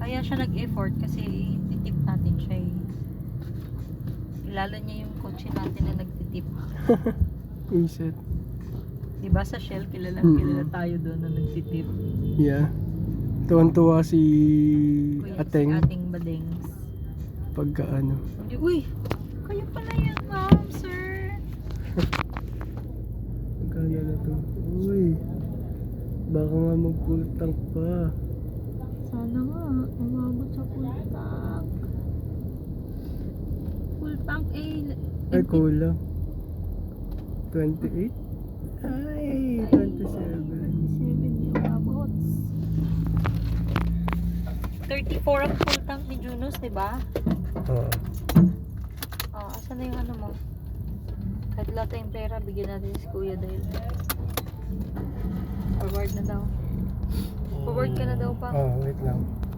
Kaya siya nag-effort kasi titip natin siya eh. Kilala niya yung kotse natin na nagtitip. Iset. Diba sa Shell, kilala tayo doon na nagtitip. Yeah. Tuwan-tuwa si Kuya, Ateng si Ating Badengs. pagka ano. Uy! Kayo pala yan, ma'am, sir. Pagkano na to? Uy. Baka nga mag-full tank pa. Sana nga, umabot sa full tank. Full tank eh. Ay, kulang. 28? Ay, 27. 7 yung abot. 34 ang full tank ni Junos, diba? Oo. Oh, asan na yung ano mo? Kahit wala tayong pera, bigyan natin si Kuya dahil forward na daw. Forward ka na daw pa. Oh, wait lang.